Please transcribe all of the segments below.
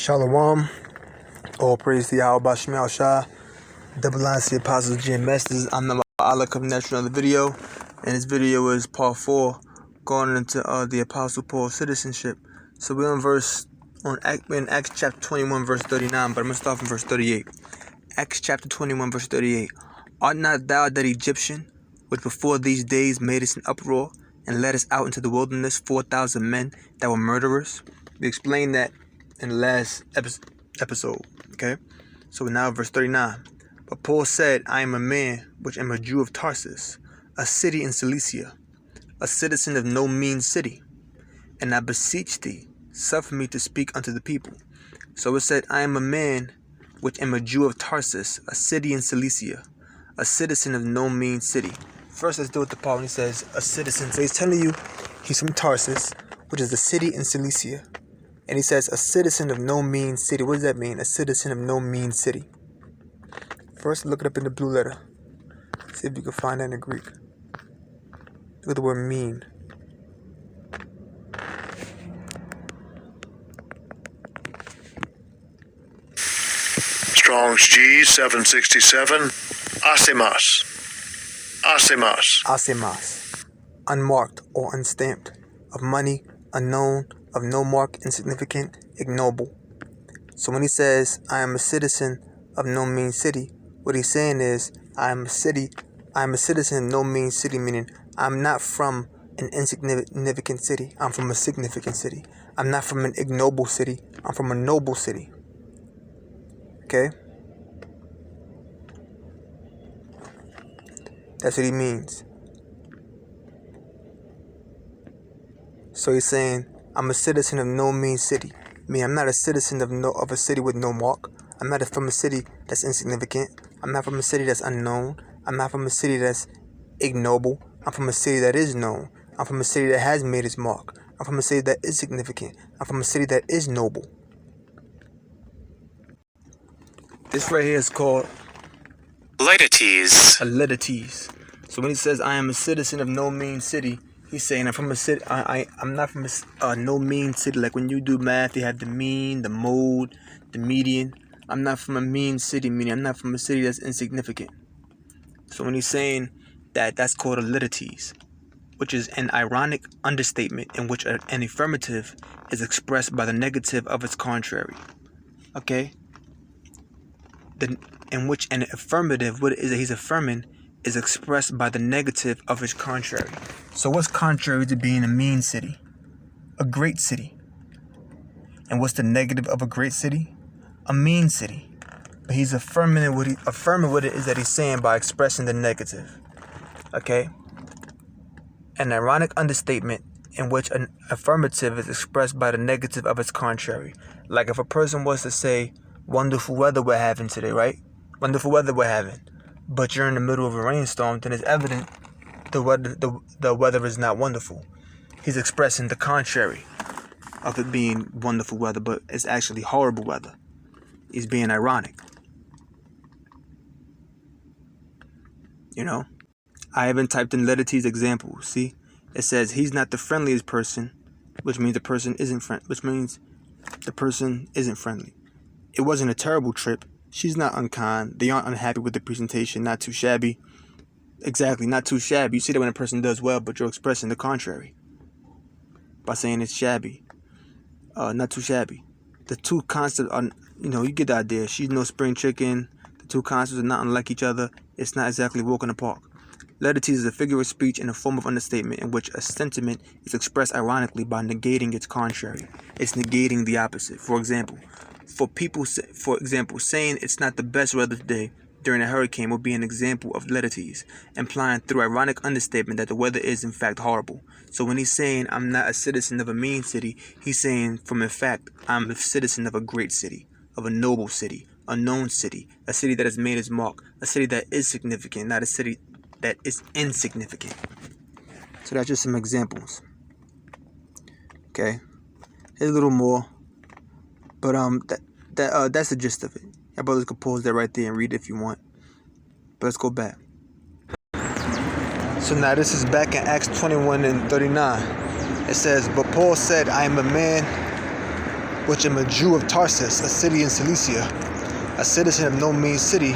Shalom, all praise to Yahweh Shemel Shah, double lines to the apostles, GMS. I'm the Allah coming next to another video, and this video is part 4, going into the Apostle Paul's citizenship. So we're in Acts chapter 21, verse 39, but I'm going to start from verse 38. Acts chapter 21, verse 38. Art not thou that Egyptian, which before these days made us an uproar, and led us out into the wilderness 4,000 men that were murderers? We explained that in the last episode, okay? So now verse 39. But Paul said, I am a man which am a Jew of Tarsus, a city in Silesia, a citizen of no mean city. And I beseech thee, suffer me to speak unto the people. So it said, I am a man which am a Jew of Tarsus, a city in Silesia, a citizen of no mean city. First, let's deal with the part when he says a citizen. So he's telling you he's from Tarsus, which is a city in Silesia. And he says, a citizen of no mean city. What does that mean? A citizen of no mean city. First, look it up in the blue letter. See if you can find that in the Greek. Look at the word mean. Strong's G 767. Asimas. Asimas. Unmarked or unstamped. Of money, unknown, of no mark, insignificant, ignoble. So when he says, I am a citizen of no mean city, what he's saying is, I am a citizen of no mean city, meaning I'm not from an insignificant city. I'm from a significant city. I'm not from an ignoble city. I'm from a noble city. Okay? That's what he means. So he's saying, I'm a citizen of no mean city. I mean, I'm not a citizen of a city with no mark. I'm not from a city that's insignificant. I'm not from a city that's unknown. I'm not from a city that's ignoble. I'm from a city that is known. I'm from a city that has made its mark. I'm from a city that is significant. I'm from a city that is noble. This right here is called Litites. a litites. So when he says, I am a citizen of no mean city, he's saying I'm from a city. I'm not from a no mean city. Like when you do math, you have the mean, the mode, the median. I'm not from a mean city, meaning I'm not from a city that's insignificant. So when he's saying that, that's called a litites, which is an ironic understatement in which an affirmative is expressed by the negative of its contrary. Okay? In which an affirmative, what it is that he's affirming, is expressed by the negative of its contrary. So what's contrary to being a mean city? A great city. And what's the negative of a great city? A mean city. But he's affirming what it is that he's saying by expressing the negative. Okay? An ironic understatement in which an affirmative is expressed by the negative of its contrary. Like if a person was to say, wonderful weather we're having today, right? Wonderful weather we're having. But you're in the middle of a rainstorm, then it's evident the weather is not wonderful. He's expressing the contrary of it being wonderful weather, but it's actually horrible weather. He's being ironic. You know? I even typed in Litites example. See? It says he's not the friendliest person, which means the person isn't friendly. It wasn't a terrible trip. She's not unkind. They aren't unhappy with the presentation. Not too shabby. Exactly, not too shabby. You see that when a person does well, but you're expressing the contrary by saying it's shabby. Not too shabby. The two concepts are, you get the idea. She's no spring chicken. The two concepts are not unlike each other. It's not exactly a walk in the park. Litites is a figure of speech and a form of understatement in which a sentiment is expressed ironically by negating its contrary. It's negating the opposite. For example, saying it's not the best weather today during a hurricane would be an example of litites, implying through ironic understatement that the weather is in fact horrible. So when he's saying I'm not a citizen of a mean city, he's saying from in fact I'm a citizen of a great city, of a noble city, a known city, a city that has made its mark, a city that is significant, not a city that is insignificant. So that's just some examples. Okay, here's a little more. But that's the gist of it. Your brothers can pause that right there and read it if you want. But let's go back. So now this is back in Acts 21 and 39. It says, but Paul said, I am a man which am a Jew of Tarsus, a city in Silesia, a citizen of no mean city,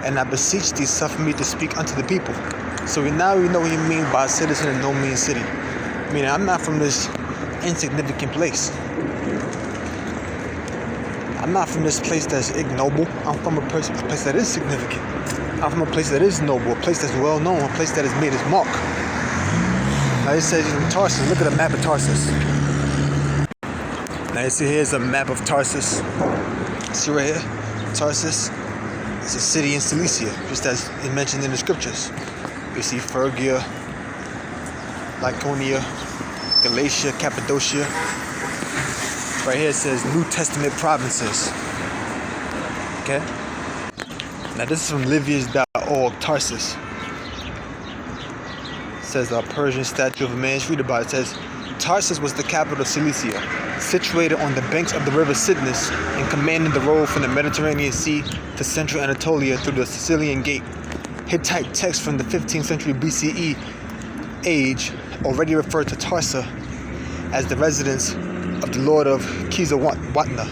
and I beseech thee, suffer me to speak unto the people. So now we know what you mean by a citizen of no mean city. Meaning, I'm not from this insignificant place. I'm not from this place that's ignoble. I'm from a place that is significant. I'm from a place that is noble, a place that's well known, a place that has made its mark. Now it says in Tarsus. Look at the map of Tarsus. Now you see here's a map of Tarsus. See right here? Tarsus is a city in Silesia, just as it mentioned in the scriptures. You see Phrygia, Lycaonia, Galatia, Cappadocia. Right here it says New Testament provinces. Okay? Now this is from Livius.org, Tarsus. It says a Persian statue of a man. Read about it. It says, Tarsus was the capital of Cilicia, situated on the banks of the river Cydnus and commanding the road from the Mediterranean Sea to central Anatolia through the Sicilian Gate. Hittite texts from the 15th century BCE age already referred to Tarsa as the residence of the lord of Quetzalcoatl.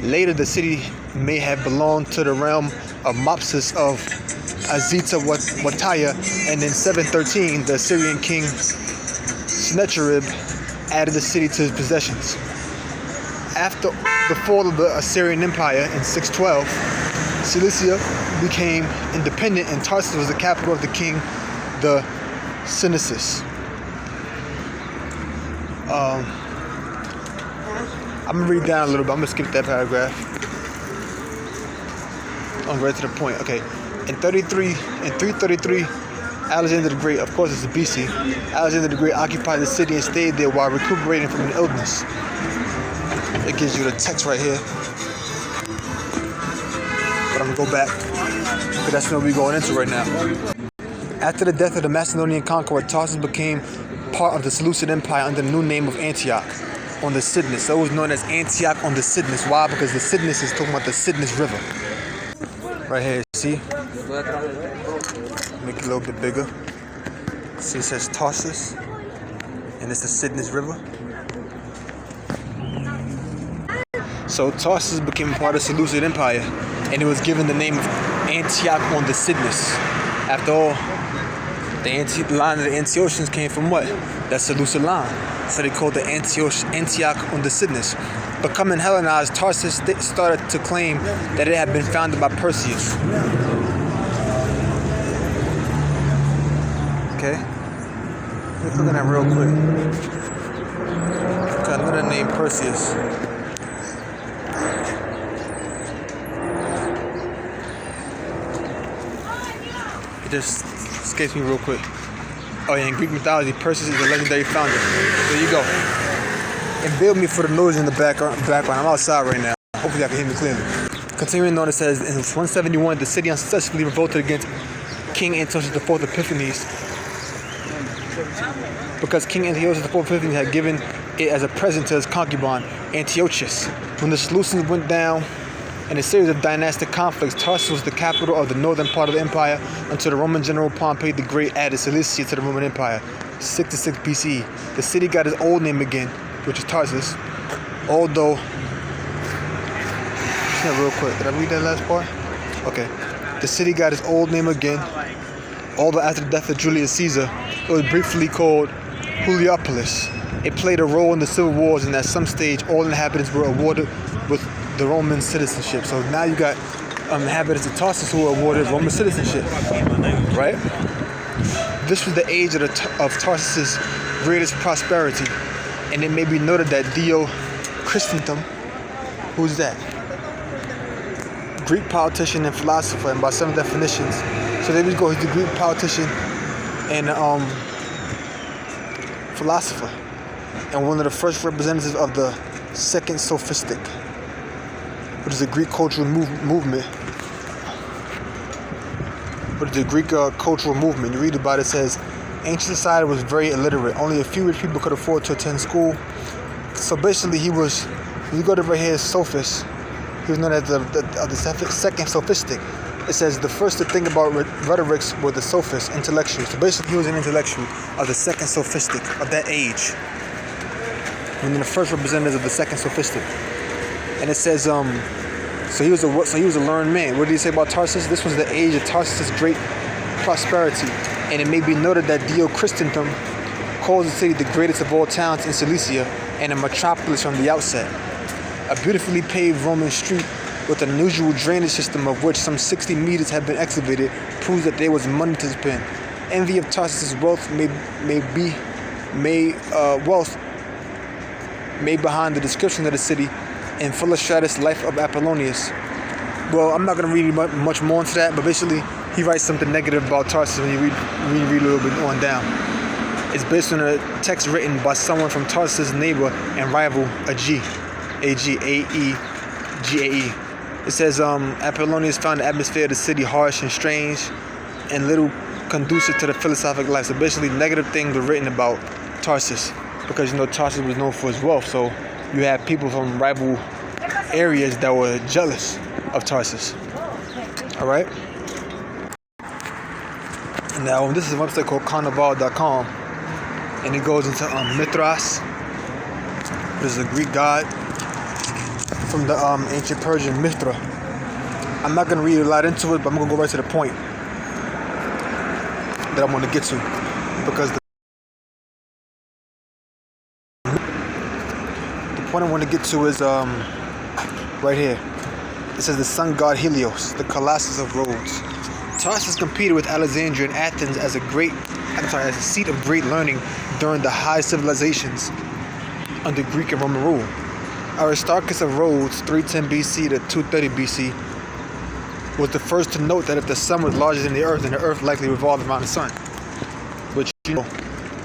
Later, the city may have belonged to the realm of Mopsus of Azita Wataya, and in 713, the Assyrian king Sennacherib added the city to his possessions. After the fall of the Assyrian Empire in 612, Cilicia became independent, and Tarsus was the capital of the king, the Silesis. I'm gonna read down a little bit. I'm gonna skip that paragraph. I'm right to the point. Okay. In 333, Alexander the Great, of course it's a BC, Alexander the Great occupied the city and stayed there while recuperating from an illness. It gives you the text right here. But I'm gonna go back, because that's what we're going into right now. After the death of the Macedonian conqueror, Tarsus became part of the Seleucid Empire under the new name of Antioch on the Cydnus. So it was known as Antioch on the Cydnus. Why? Because the Cydnus is talking about the Cydnus River. Right here, see? Make it a little bit bigger. See, it says Tarsus, and it's the Cydnus River. So Tarsus became part of the Seleucid Empire, and it was given the name of Antioch on the Cydnus. After all, the line of the Antiochians came from what? That Seleucid line. So they called it Antioch on the Cydnus. Becoming Hellenized, Tarsus started to claim that it had been founded by Perseus. Okay? Let's look at that real quick. Got another name, Perseus. It just escapes me real quick. Oh yeah, in Greek mythology, Perseus is the legendary founder. There you go. And build me for the noise in the background. I'm outside right now. Hopefully I can hear me clearly. Continuing on, it says, in 171, the city unsuccessfully revolted against King Antiochus IV Epiphanes, because King Antiochus IV Epiphanes had given it as a present to his concubine, Antiochus. When the Seleucians went down in a series of dynastic conflicts, Tarsus was the capital of the northern part of the empire until the Roman general Pompey the Great added Silesia to the Roman Empire, 66 BCE. The city got its old name again, which is Tarsus, although... real quick, did I read that last part? Okay. The city got its old name again, although after the death of Julius Caesar, it was briefly called Heliopolis. It played a role in the civil wars, and at some stage, all inhabitants were awarded with the Roman citizenship. So now you got inhabitants of Tarsus who were awarded Roman citizenship, right? This was the age of Tarsus's greatest prosperity, and it may be noted that Dio Christentum, who's that? Greek politician and philosopher, and by some definitions, so there we go. He's the Greek politician and philosopher, and one of the first representatives of the second sophistic, which is a Greek cultural movement. You read about it, says, ancient society was very illiterate. Only a few rich people could afford to attend school. So basically, he was, when you go to right here, sophist, he was known as the second sophistic. It says the first to think about rhetorics were the sophists, intellectuals. So basically, he was an intellectual of the second sophistic of that age. One of the first representatives of the second sophistic. And it says, so he was a learned man. What did he say about Tarsus? This was the age of Tarsus' great prosperity, and it may be noted that Dio Christentum calls the city the greatest of all towns in Silesia and a metropolis from the outset. A beautifully paved Roman street with an unusual drainage system of which some 60 meters have been excavated proves that there was money to spend. Envy of Tarsus' wealth may behind the description of the city in Philostratus' Life of Apollonius. Well, I'm not going to read much more into that, but basically he writes something negative about Tarsus when you read a little bit on down. It's based on a text written by someone from Tarsus' neighbor and rival, A-G-A-E-G-A-E. It says, Apollonius found the atmosphere of the city harsh and strange and little conducive to the philosophic life. So basically negative things were written about Tarsus because, Tarsus was known for his wealth. So you have people from rival areas that were jealous of Tarsus. All right? Now, this is a website called carnival.com, and it goes into Mithras, which is a Greek god from the ancient Persian Mithra. I'm not going to read a lot into it, but I'm going to go right to the point that I want to get to, because the point I want to get to is right here. It says the sun god Helios, the Colossus of Rhodes. Tarsus competed with Alexandria and Athens as a seat of great learning during the high civilizations under Greek and Roman rule. Aristarchus of Rhodes, 310 BC to 230 BC, was the first to note that if the sun was larger than the earth, then the earth likely revolved around the sun. Which, the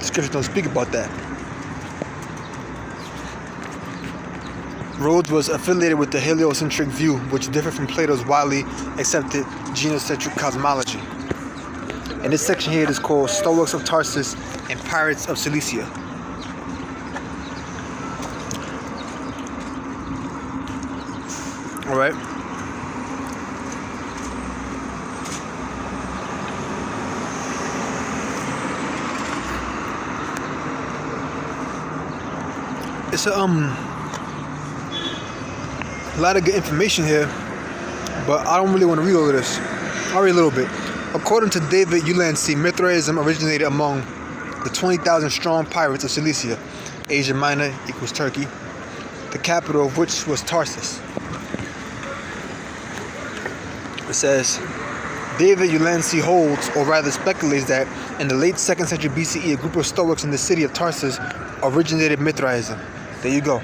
scriptures don't speak about that. Rhodes was affiliated with the heliocentric view, which differed from Plato's widely accepted genocentric cosmology. And this section here is called Stoics of Tarsus and Pirates of Silesia. All right. It's a lot of good information here, but I don't really want to read all of this. I'll read a little bit. According to David Ulansey, Mithraism originated among the 20,000 strong pirates of Silesia, Asia Minor equals Turkey, the capital of which was Tarsus. It says, David Ulansey holds, or rather speculates, that in the late 2nd century BCE, a group of Stoics in the city of Tarsus originated Mithraism. There you go.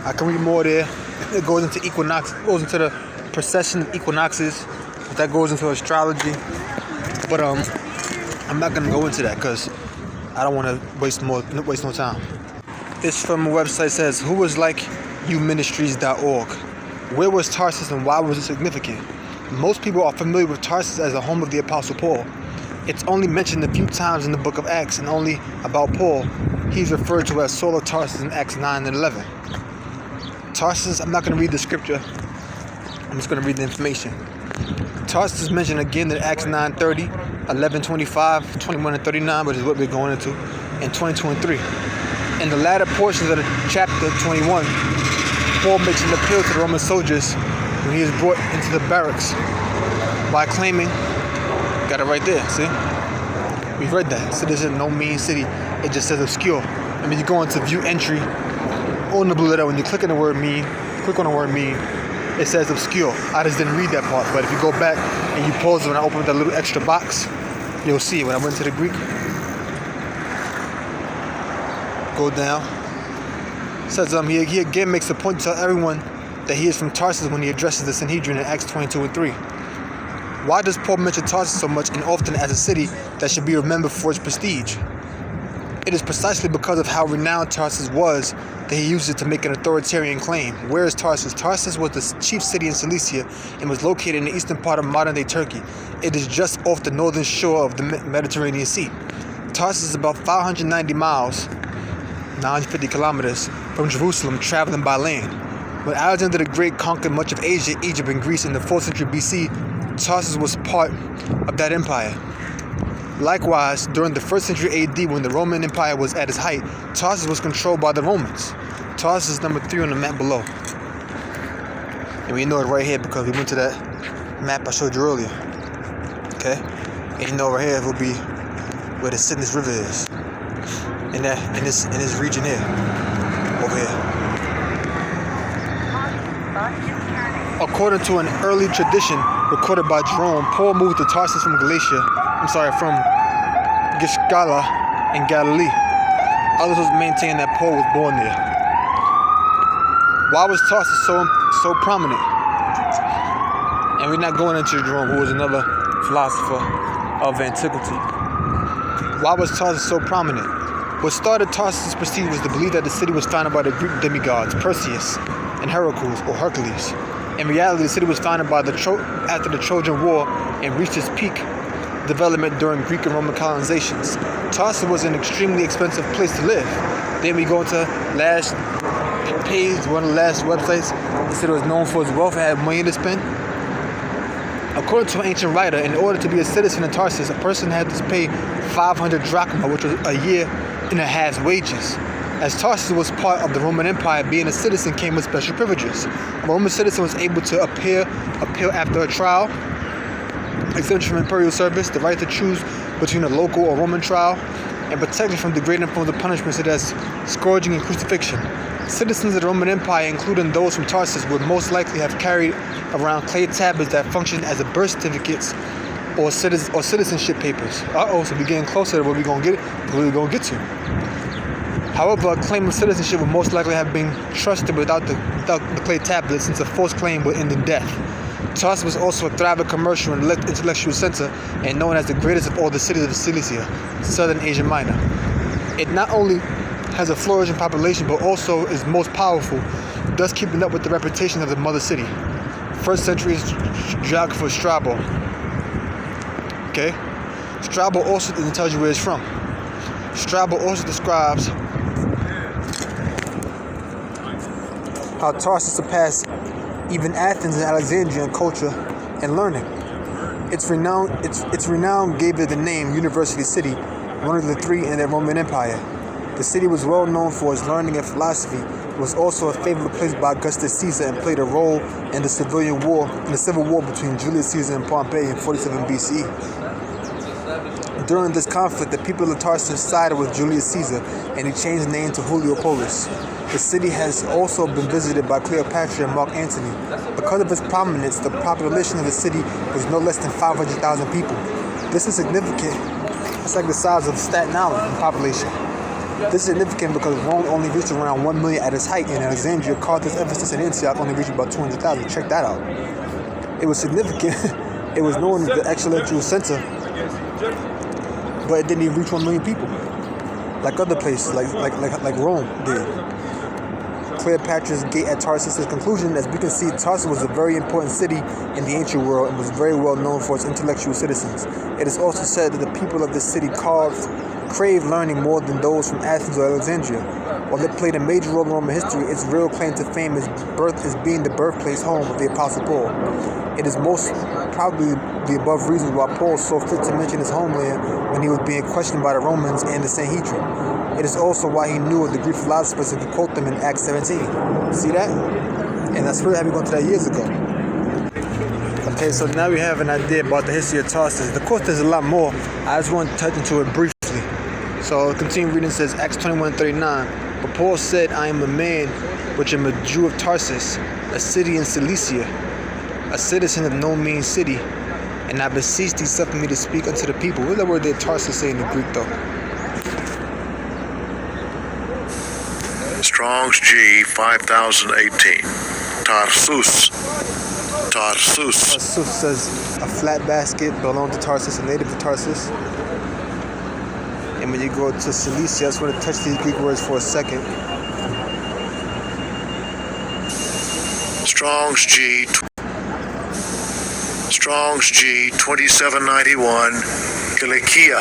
I can read more there. It goes into equinox, goes into the precession of equinoxes. That goes into astrology. But I'm not gonna go into that because I don't want to waste no time. It's from a website that says whowaslikeYouMinistries.org. Where was Tarsus and why was it significant? Most people are familiar with Tarsus as the home of the Apostle Paul. It's only mentioned a few times in the book of Acts, and only about Paul. He's referred to as Saul of Tarsus in Acts 9 and 11. Tarsus, I'm not going to read the scripture. I'm just going to read the information. Tarsus is mentioned again in Acts 9:30, 11:25, 21 and 39, which is what we're going into, and 20:23. In the latter portions of the chapter 21, Paul makes an appeal to the Roman soldiers when he is brought into the barracks by claiming, got it right there, see? We've read that. So this is no mean city. It just says obscure. I mean, you go into view entry on the blue letter. When you click on the word mean, it says obscure. I just didn't read that part. But if you go back and you pause it when I open that little extra box, you'll see when I went to the Greek. Go down. It says he again makes a point to tell everyone that he is from Tarsus when he addresses the Sanhedrin in Acts 22 and 3. Why does Paul mention Tarsus so much and often as a city that should be remembered for its prestige? It is precisely because of how renowned Tarsus was that he used it to make an authoritarian claim. Where is Tarsus? Tarsus was the chief city in Cilicia and was located in the eastern part of modern-day Turkey. It is just off the northern shore of the Mediterranean Sea. Tarsus is about 590 miles, 950 kilometers, from Jerusalem, traveling by land. When Alexander the Great conquered much of Asia, Egypt, and Greece in the 4th century BC, Tarsus was part of that empire. Likewise, during the 1st century AD, when the Roman Empire was at its height, Tarsus was controlled by the Romans. Tarsus is number 3 on the map below. And we know it right here because we went to that map I showed you earlier. Okay? And you know right here will be where the Citizens River is. In this region here. Over here. According to an early tradition recorded by Jerome, Paul moved to Tarsus from from Gishgala in Galilee. Others maintain that Paul was born there. Why was Tarsus so prominent? And we're not going into Jerome, who was another philosopher of antiquity. Why was Tarsus so prominent? What started Tarsus' prestige was the belief that the city was founded by the Greek demigods Perseus and Heracles, or Hercules. In reality, the city was founded after the Trojan War and reached its peak development during Greek and Roman colonizations. Tarsus was an extremely expensive place to live. Then we go into last page, one of the last websites. The city was known for its wealth and had money to spend. According to an ancient writer, in order to be a citizen in Tarsus, a person had to pay 500 drachma, which was a year and a half's wages. As Tarsus was part of the Roman Empire, being a citizen came with special privileges. A Roman citizen was able to appeal after a trial, exemption from imperial service, the right to choose between a local or Roman trial, and protection from degrading forms of punishment such as scourging and crucifixion. Citizens of the Roman Empire, including those from Tarsus, would most likely have carried around clay tablets that functioned as birth certificates or citizenship papers. So we're getting closer to where we're gonna get to. However, a claim of citizenship would most likely have been trusted without the clay tablets, since a false claim would end in death. Tarsus was also a thriving commercial and intellectual center, and known as the greatest of all the cities of Silesia, southern Asia Minor. It not only has a flourishing population, but also is most powerful, thus keeping up with the reputation of the mother city. First century geographer Strabo. Okay? Strabo also tells you where it's from. Strabo also describes how Tarsus surpassed even Athens and Alexandria in culture and learning. Its renown gave it the name University City, one of the three in the Roman Empire. The city was well known for its learning and philosophy. It was also a favorite place by Augustus Caesar and played a role in the civil war between Julius Caesar and Pompey in 47 BCE. During this conflict, the people of Tarsus sided with Julius Caesar, and he changed the name to Heliopolis. The city has also been visited by Cleopatra and Mark Antony. Because of its prominence, the population of the city was no less than 500,000 people. This is significant. It's like the size of Staten Island in population. This is significant because Rome only reached around 1 million at its height, and Alexandria, Carthage, Ephesus, and Antioch only reached about 200,000. Check that out. It was significant. It was known as the intellectual center, but it didn't even reach 1 million people, like other places, like Rome did. Cleopatra's Gate at Tarsus' conclusion, as we can see, Tarsus was a very important city in the ancient world and was very well known for its intellectual citizens. It is also said that the people of this city craved learning more than those from Athens or Alexandria. While it played a major role in Roman history, its real claim to fame is being the birthplace home of the Apostle Paul. It is most probably the above reasons why Paul saw fit to mention his homeland when he was being questioned by the Romans and the Sanhedrin. It is also why he knew of the Greek philosophers and could quote them in Acts 17. See that? And that's really how we got to that years ago. Okay, so now we have an idea about the history of Tarsus. Of course, there's a lot more. I just want to touch into it briefly. So continue reading. Says Acts 21:39. But Paul said, I am a man which am a Jew of Tarsus, a city in Cilicia, a citizen of no mean city, and I beseech thee, suffer me to speak unto the people. What is that word there, Tarsus, say in the Greek though? Strong's G 5018. Tarsus. Tarsus says a flat basket belonged to Tarsus, a native of Tarsus. And when you go to Silesia, I just want to touch these Greek words for a second. Strong's G 2791. Cilicia.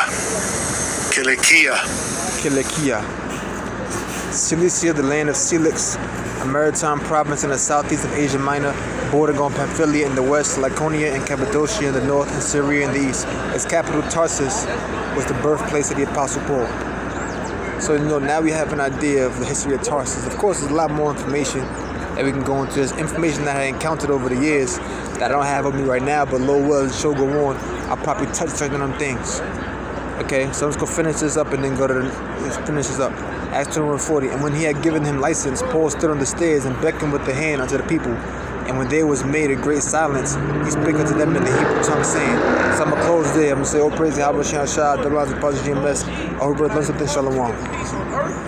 Cilicia, the land of Cilix, a maritime province in the southeast of Asia Minor, bordering on Pamphylia in the west, Laconia and Cappadocia in the north, and Syria in the east. Its capital, Tarsus, was the birthplace of the Apostle Paul. So now we have an idea of the history of Tarsus. Of course, there's a lot more information that we can go into this information that I encountered over the years that I don't have with me right now, but Lord will, the show go on, I'll probably touch certain on them things. Okay, so let's go finish this up and then let's finish this up. Acts 21:40. And when he had given him license, Paul stood on the stairs and beckoned with the hand unto the people. And when there was made a great silence, he spake unto them in the Hebrew tongue, saying, so I'm going to close there. I'm going to say, oh, praise the Yahweh, Shah, Shah, the Lord, the Positive GMS. I hope you learn something. Shalom.